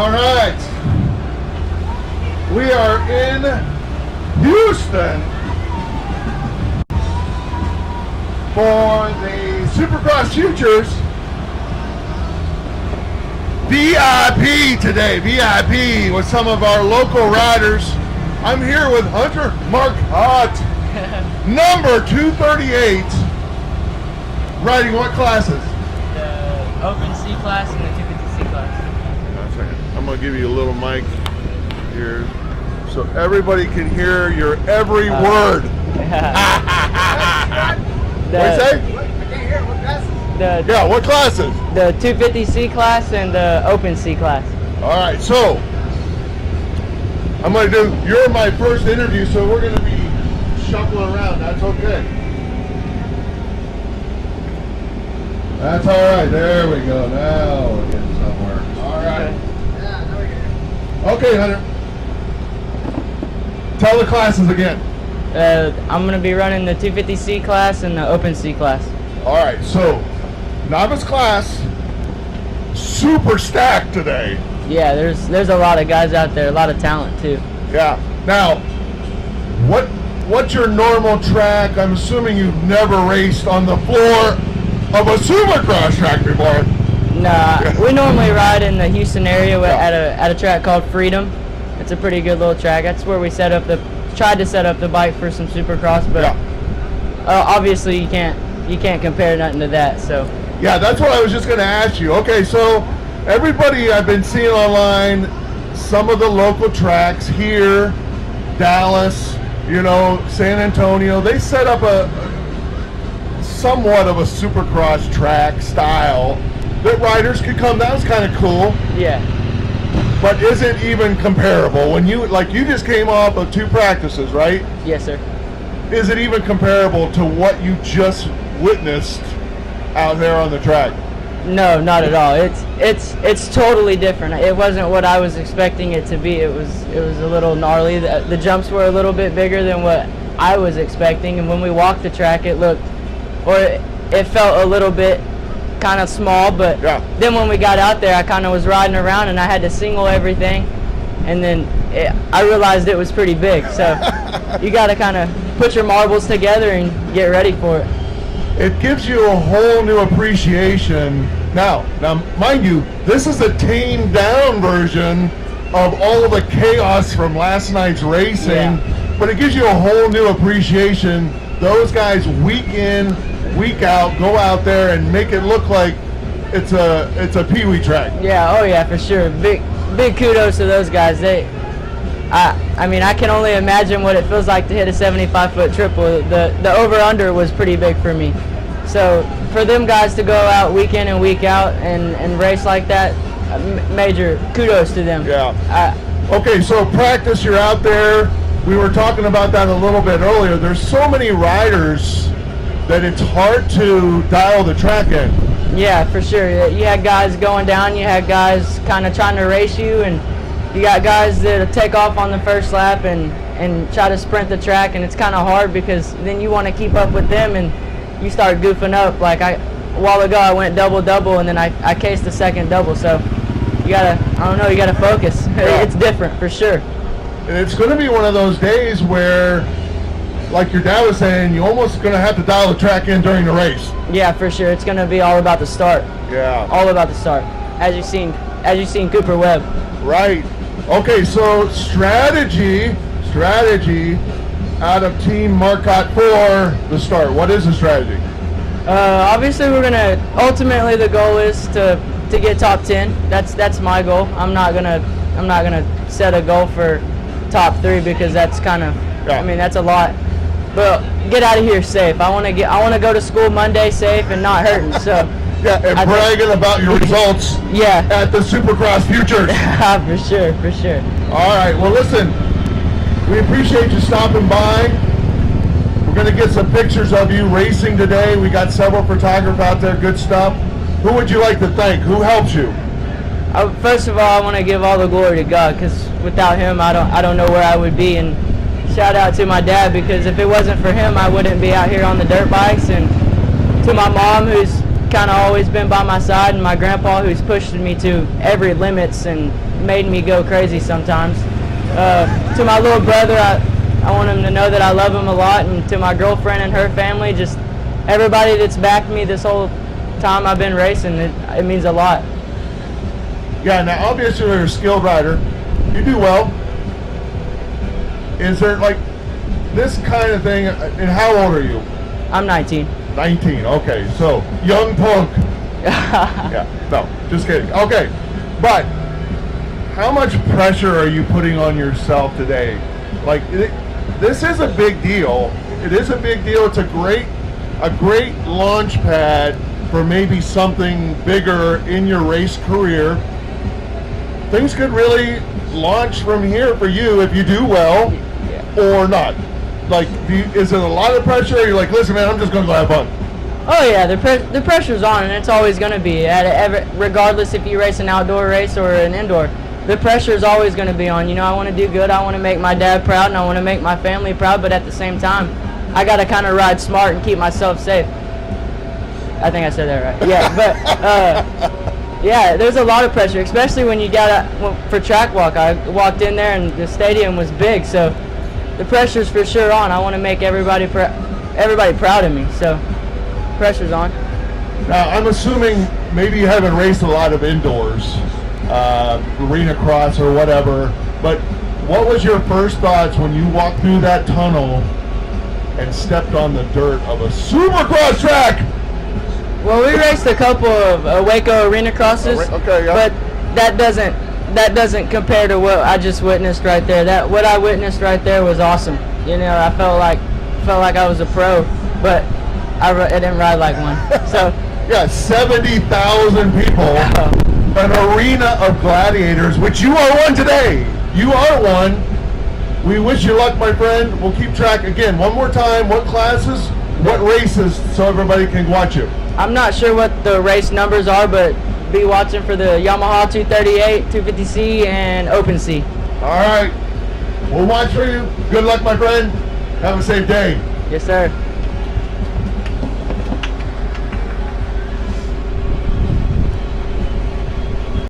All right. We are in Houston for the Supercross Futures VIP today. VIP with some of our local riders. I'm here with Hunter Marcott, number 238, riding what classes? The Open C class and the 250C class. One second. I'm going to give you a little mic here so everybody can hear your every word. What do you say? I can't hear what classes. Yeah, what classes? The 250C class and the Open C class. All right, so I'm going to do, you're my first interview, so we're going to be shuffling around. That's okay. That's all right. There we go. Now we're getting somewhere. All right. Yeah, now we can. Okay, Hunter. Tell the classes again. I'm going to be running the 250C class and the Open C class. All right, so novice class, super stacked today. Yeah, there's a lot of guys out there, a lot of talent too. Yeah. Now, what's your normal track? I'm assuming you've never raced on the floor of a Supercross track before. Nah, we normally ride in the Houston area at a track called Freedom. It's a pretty good little track. That's where we tried to set up the bike for some Supercross, but obviously you can't compare nothing to that. So yeah, that's what I was just going to ask you. Okay, so everybody I've been seeing online, some of the local tracks here, Dallas, San Antonio, they set up somewhat of a Supercross track style that riders could come. That was kind of cool. yeah. But is it even comparable? When you just came off of 2 practices, right? Yes, sir. Is it even comparable to what you just witnessed out there on the track? No, not at all. It's totally different. It wasn't what I was expecting it to be. It was a little gnarly. The jumps were a little bit bigger than what I was expecting, and when we walked the track, it felt a little bit kind of small, but then when we got out there, I kind of was riding around and I had to single everything, and then I realized it was pretty big. So you got to kind of put your marbles together and get ready for it. It gives you a whole new appreciation. Now, mind you, this is a tamed down version of all of the chaos from last night's racing, but it gives you a whole new appreciation. Those guys week in, week out, go out there and make it look like it's a peewee track. Yeah, oh yeah, for sure. Big kudos to those guys. I mean, I can only imagine what it feels like to hit a 75-foot triple. The over-under was pretty big for me. So for them guys to go out week in and week out and race like that, major kudos to them. Yeah. Okay, so practice, you're out there. We were talking about that a little bit earlier. There's so many riders that it's hard to dial the track in. Yeah, for sure. You had guys going down, you had guys kind of trying to race you, and you got guys that take off on the first lap and try to sprint the track, and it's kind of hard because then you want to keep up with them and you start goofing up. Like a while ago I went double and then I cased the second double, so you gotta focus. Yeah. It's different for sure. And it's going to be one of those days where, like your dad was saying, you're almost going to have to dial the track in during the race. Yeah, for sure. It's going to be all about the start. Yeah. All about the start. As you've seen Cooper Webb. Right. Okay, so strategy out of Team Marcott for the start. What is the strategy? Obviously, ultimately the goal is to get top 10. That's my goal. I'm not gonna set a goal for top 3 because that's kind of, I mean, that's a lot. But get out of here safe. I want to go to school Monday safe and not hurting. So yeah, and bragging about your results. Yeah. At the Supercross Futures. for sure. All right. Well, listen, we appreciate you stopping by. We're going to get some pictures of you racing today. We got several photographers out there. Good stuff. Who would you like to thank? Who helps you? First of all, I want to give all the glory to God, because without Him, I don't know where I would be. And shout out to my dad, because if it wasn't for him, I wouldn't be out here on the dirt bikes. And to my mom, who's kind of always been by my side, and my grandpa, who's pushed me to every limits and made me go crazy sometimes. To my little brother, I want him to know that I love him a lot, and to my girlfriend and her family, just everybody that's backed me this whole time I've been racing, it means a lot. Yeah, now obviously you're a skilled rider. You do well. Is there like this kind of thing, and how old are you? I'm 19. 19, okay, so young punk. Yeah, no, just kidding. Okay, but how much pressure are you putting on yourself today? Like, this is a big deal. It is a big deal. It's a great launch pad for maybe something bigger in your race career. Things could really launch from here for you if you do well, or not. Like, is it a lot of pressure, or you're like, listen, man, I'm just going to go have fun? Oh yeah, the pressure's on, and it's always going to be, regardless if you race an outdoor race or an indoor. The pressure is always going to be on. You know, I want to do good. I want to make my dad proud, and I want to make my family proud. But at the same time, I got to kind of ride smart and keep myself safe. I think I said that right. Yeah, but yeah, there's a lot of pressure, especially when you for track walk. I walked in there, and the stadium was big, so the pressure's for sure on. I want to make everybody proud of me. So pressure's on. Now, I'm assuming maybe you haven't raced a lot of indoors. Arena cross or whatever, but what was your first thoughts when you walked through that tunnel and stepped on the dirt of a Supercross track? Well, we raced a couple of Waco arena crosses, okay, yeah. but that doesn't compare to what I just witnessed right there. What I witnessed right there was awesome. You know, I felt like I was a pro, but I didn't ride like one. So yeah, 70,000 people. An arena of gladiators, which you are one today. You are one. We wish you luck, my friend. We'll keep track again. One more time. What classes? What races? So everybody can watch you. I'm not sure what the race numbers are, but be watching for the Yamaha 238, 250C, and Open C. All right. We'll watch for you. Good luck, my friend. Have a safe day. Yes, sir.